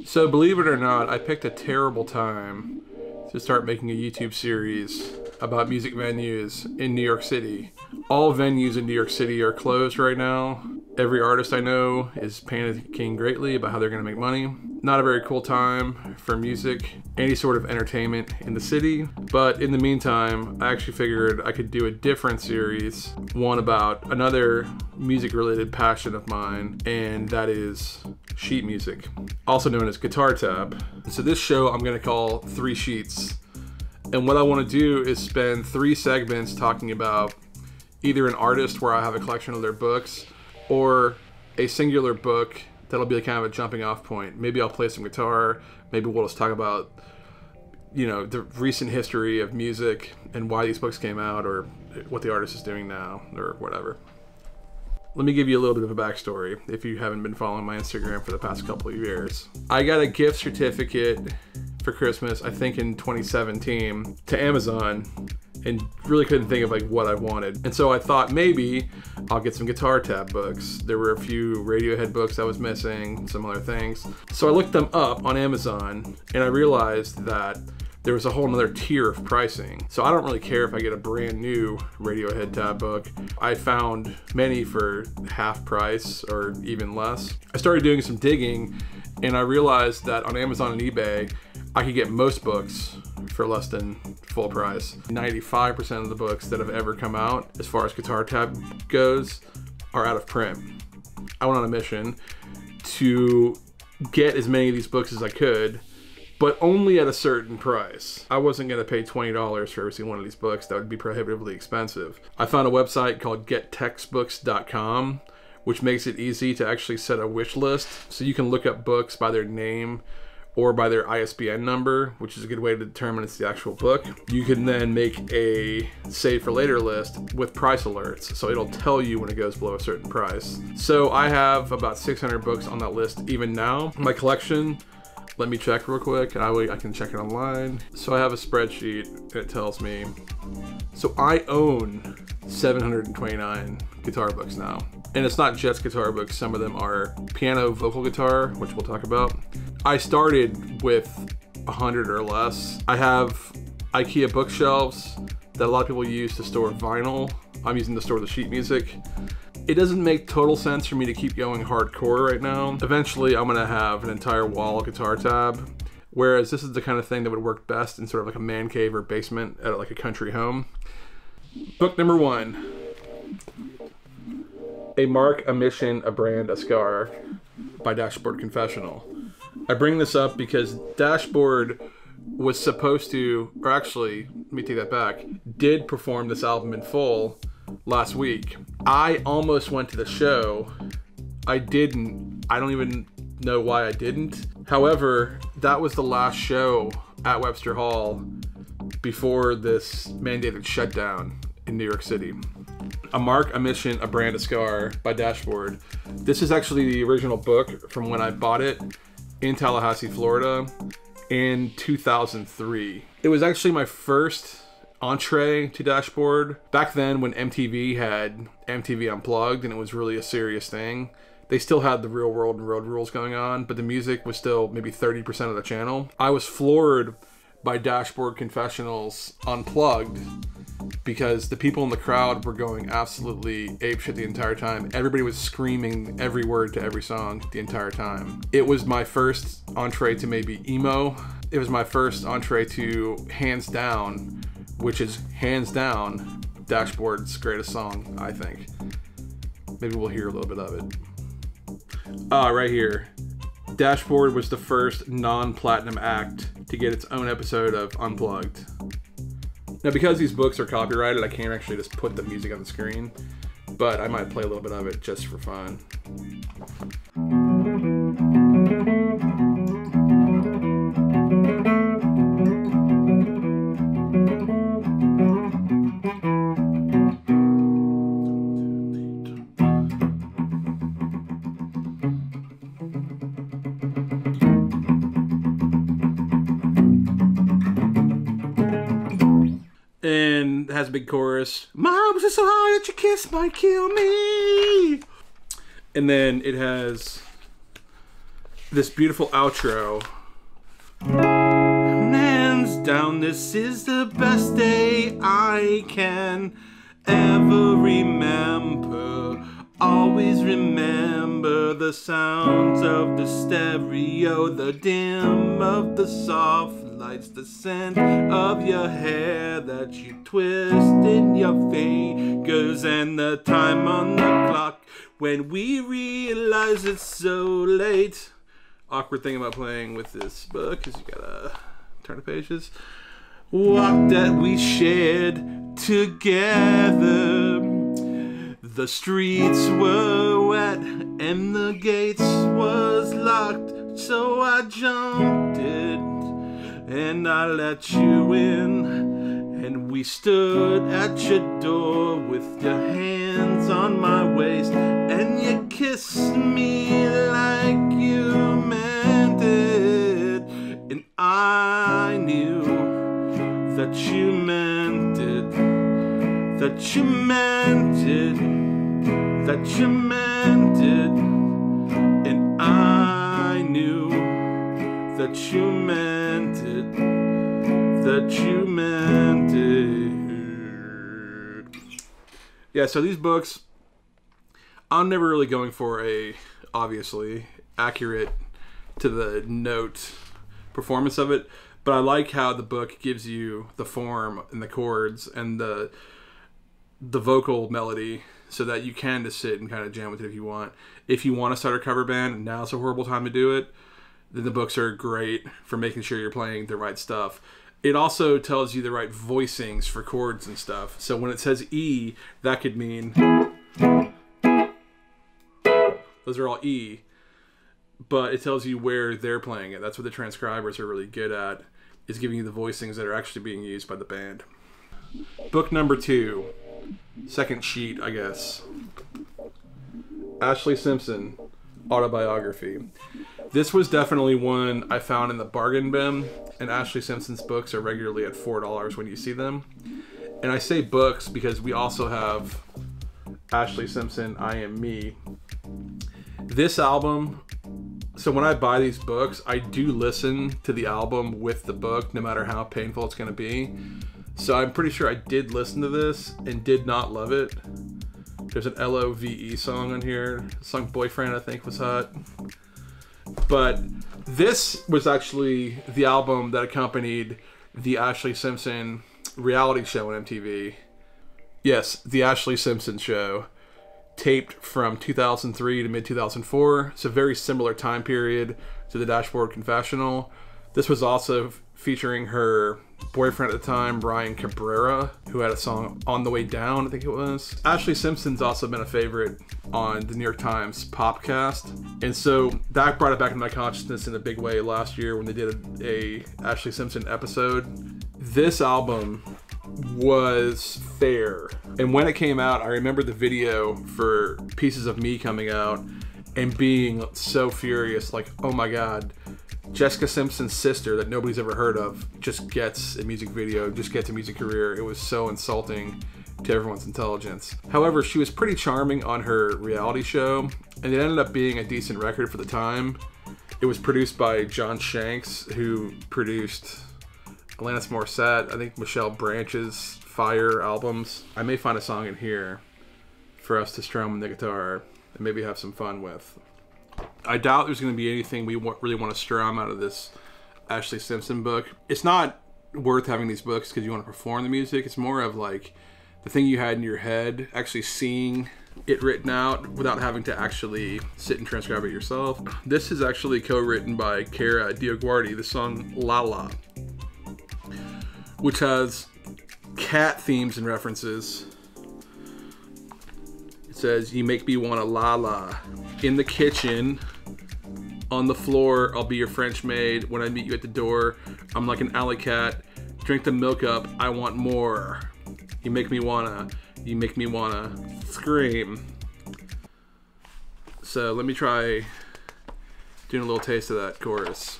So believe it or not, I picked a terrible time to start making a YouTube series about music venues in New York City. All venues in New York City are closed right now. Every artist I know is panicking greatly about how they're going to make money. Not a very cool time for music, any sort of entertainment in the city. But in the meantime, I actually figured I could do a different series, one about another music-related passion of mine, and that is sheet music, also known as guitar tab. So this show I'm going to call 3 Sheets. And what I want to do is spend 3 segments talking about either an artist where I have a collection of their books, or a singular book that'll be kind of a jumping off point. Maybe I'll play some guitar, maybe we'll just talk about, you know, the recent history of music and why these books came out, or what the artist is doing now, or whatever. Let me give you a little bit of a backstory if you haven't been following my Instagram for the past couple of years. I got a gift certificate for Christmas, I think in 2017, to Amazon, and really couldn't think of like what I wanted. And so I thought maybe I'll get some guitar tab books. There were a few Radiohead books I was missing, some other things. So I looked them up on Amazon and I realized that there was a whole nother tier of pricing. So I don't really care if I get a brand new Radiohead tab book. I found many for half price or even less. I started doing some digging and I realized that on Amazon and eBay, I could get most books for less than full price. 95% of the books that have ever come out, as far as guitar tab goes, are out of print. I went on a mission to get as many of these books as I could, but only at a certain price. I wasn't gonna pay $20 for every single one of these books. That would be prohibitively expensive. I found a website called gettextbooks.com, which makes it easy to actually set a wish list. So you can look up books by their name or by their ISBN number, which is a good way to determine it's the actual book. You can then make a save for later list with price alerts, so it'll tell you when it goes below a certain price. So I have about 600 books on that list even now. My collection, let me check real quick, and I can check it online. So I have a spreadsheet that tells me, so I own 729 guitar books now. And it's not just guitar books, some of them are piano, vocal guitar, which we'll talk about. I started with 100 or less. I have IKEA bookshelves that a lot of people use to store vinyl. I'm using to store the sheet music. It doesn't make total sense for me to keep going hardcore right now. Eventually, I'm gonna have an entire wall of guitar tab, whereas this is the kind of thing that would work best in sort of like a man cave or basement at like a country home. Book number 1. A Mark, a Mission, a Brand, a Scar by Dashboard Confessional. I bring this up because Dashboard was supposed to, or actually, let me take that back, did perform this album in full last week. I almost went to the show. I didn't. I don't even know why I didn't. However, that was the last show at Webster Hall before this mandated shutdown in New York City. A Mark, a Mission, a Brand, a Scar by Dashboard. This is actually the original book from when I bought it in Tallahassee, Florida in 2003. It was actually my first entree to Dashboard. Back then when MTV had MTV Unplugged and it was really a serious thing, they still had the Real World and Road Rules going on, but the music was still maybe 30% of the channel. I was floored by Dashboard Confessional's Unplugged because the people in the crowd were going absolutely apeshit the entire time. Everybody was screaming every word to every song the entire time. It was my first entree to maybe emo. It was my first entree to Hands Down, which is hands down Dashboard's greatest song, I think. Maybe we'll hear a little bit of it. Right here. Dashboard was the first non-platinum act to get its own episode of Unplugged. Now, because these books are copyrighted, I can't actually just put the music on the screen, but I might play a little bit of it just for fun. And it has a big chorus. Mom was just so high that your kiss might kill me. And then it has this beautiful outro. Hands down, this is the best day I can ever remember. Always remember the sounds of the stereo, the dim of the soft lights, the scent of your hair that you twist in your fingers, and the time on the clock when we realize it's so late. Awkward thing about playing with this book is you gotta turn the pages. Walk that we shared together. The streets were wet and the gates was locked, so I jumped it and I let you in, and we stood at your door with your hands on my waist, and you kissed me like you meant it, and I knew that you meant it, that you meant it, that you meant it, and I knew that you meant it, that you meant it. Yeah, so these books, I'm never really going for a, obviously, accurate to the note performance of it, but I like how the book gives you the form and the chords and the vocal melody, so that you can just sit and kind of jam with it if you want. If you want to start a cover band, now's a horrible time to do it. Then the books are great for making sure you're playing the right stuff. It also tells you the right voicings for chords and stuff. So when it says E, that could mean those are all E, but it tells you where they're playing it. That's what the transcribers are really good at, is giving you the voicings that are actually being used by the band. Book number 2. Second sheet, I guess. Ashlee Simpson, Autobiography. This was definitely one I found in the bargain bin, and Ashlee Simpson's books are regularly at $4 when you see them. And I say books because we also have Ashlee Simpson, I Am Me. This album, so when I buy these books, I do listen to the album with the book, no matter how painful it's going to be. So I'm pretty sure I did listen to this and did not love it. There's an LOVE song on here. The song Boyfriend, I think, was hot. But this was actually the album that accompanied the Ashlee Simpson reality show on MTV. Yes, the Ashlee Simpson show. Taped from 2003 to mid-2004. It's a very similar time period to the Dashboard Confessional. This was also featuring her boyfriend at the time, Ryan Cabrera, who had a song On the Way Down, I think it was. Ashlee Simpson's also been a favorite on the New York Times Popcast. And so that brought it back into my consciousness in a big way last year when they did a Ashlee Simpson episode. This album was fair. And when it came out, I remember the video for Pieces of Me coming out and being so furious, like, oh my God, Jessica Simpson's sister that nobody's ever heard of just gets a music video, just gets a music career. It was so insulting to everyone's intelligence. However, she was pretty charming on her reality show, and it ended up being a decent record for the time. It was produced by John Shanks, who produced Alanis Morissette, I think Michelle Branch's Fire albums. I may find a song in here for us to strum on the guitar and maybe have some fun with. I doubt there's going to be anything we really want to strum out of this Ashlee Simpson book. It's not worth having these books because you want to perform the music. It's more of like the thing you had in your head, actually seeing it written out without having to actually sit and transcribe it yourself. This is actually co-written by Cara DioGuardi, the song La La, which has cat themes and references. It says, you make me wanna la la. In the kitchen, on the floor, I'll be your French maid. When I meet you at the door, I'm like an alley cat. Drink the milk up, I want more. You make me wanna scream. So let me try doing a little taste of that chorus.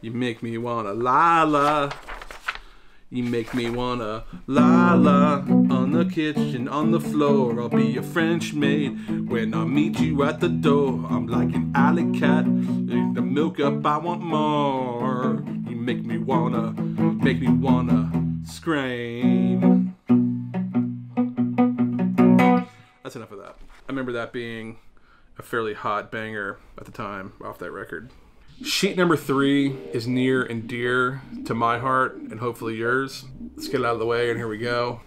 You make me wanna la la. You make me wanna la la on the kitchen, on the floor. I'll be your French maid when I meet you at the door. I'm like an alley cat, the milk up, I want more. You make me wanna scream. That's enough of that. I remember that being a fairly hot banger at the time off that record. Sheet number 3 is near and dear to my heart and hopefully yours. Let's get it out of the way and here we go.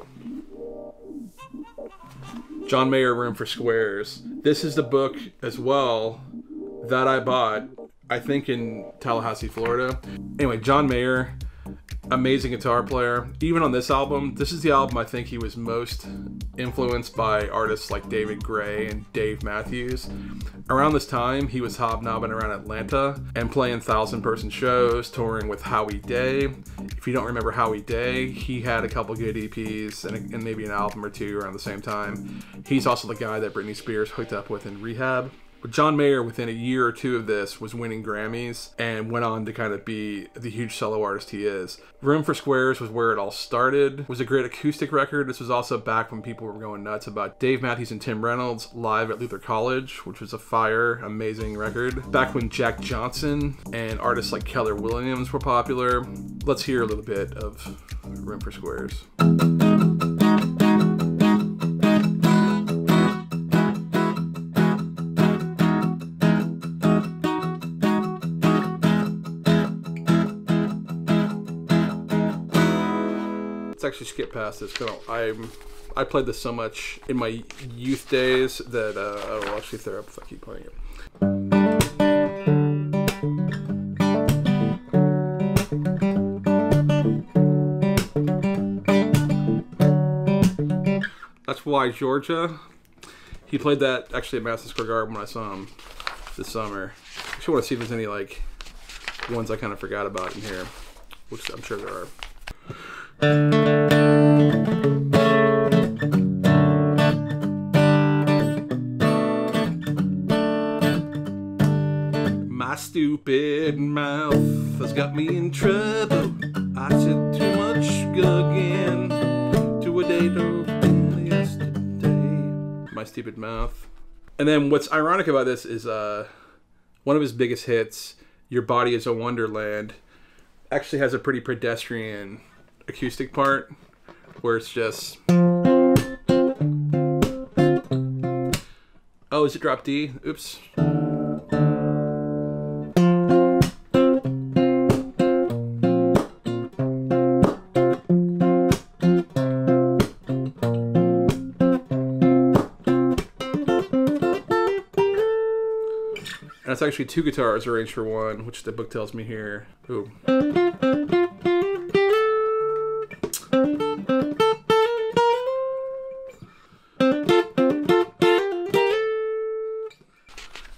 John Mayer, Room for Squares. This is the book as well that I bought, I think in Tallahassee, Florida. Anyway, John Mayer, amazing guitar player. Even on this album, this is the album I think he was most influenced by artists like David Gray and Dave Matthews. Around this time, he was hobnobbing around Atlanta and playing 1,000-person shows, touring with Howie Day. If you don't remember Howie Day, he had a couple good EPs and maybe an album or two around the same time. He's also the guy that Britney Spears hooked up with in Rehab. But John Mayer, within a year or two of this, was winning Grammys and went on to kind of be the huge solo artist he is. Room for Squares was where it all started. It was a great acoustic record. This was also back when people were going nuts about Dave Matthews and Tim Reynolds live at Luther College, which was a fire, amazing record. Back when Jack Johnson and artists like Keller Williams were popular. Let's hear a little bit of Room for Squares. Actually skip past this because I played this so much in my youth days that I will actually throw up if I keep playing it. That's Why Georgia. He played that actually at Madison Square Garden when I saw him this summer. I just want to see if there's any like ones I kind of forgot about in here, which I'm sure there are. My stupid mouth has got me in trouble. I said too much again to a date of yesterday. My stupid mouth. And then what's ironic about this is one of his biggest hits, Your Body is a Wonderland, actually has a pretty pedestrian acoustic part where it's just, oh, is it drop D? Oops. And it's actually 2 guitars arranged for one, which the book tells me here. Ooh.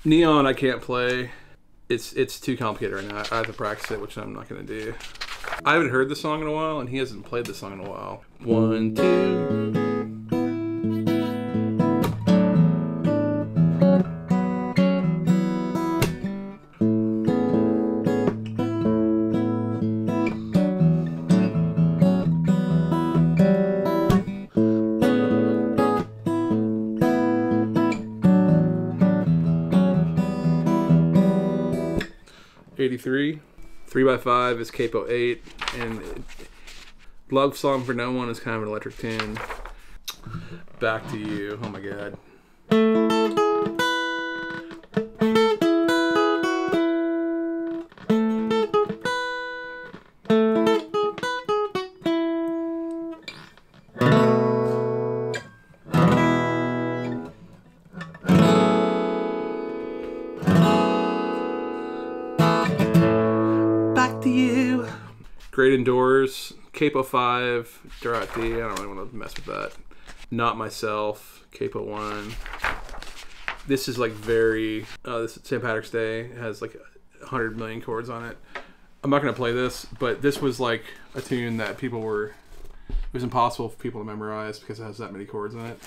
Neon I can't play. It's too complicated right now. I have to practice it, which I'm not gonna do. I haven't heard the song in a while, and he hasn't played the song in a while. 1, 2. 83. 3x5 is Capo 8, and Love Song for No One is kind of an electric tune. Back to You. Oh my god. Great Indoors, Capo 5, Drought D, I don't really want to mess with that. Not Myself, Capo 1. This is like very, this is St. Patrick's Day. It has like 100 million chords on it. I'm not going to play this, but this was like a tune that it was impossible for people to memorize because it has that many chords in it.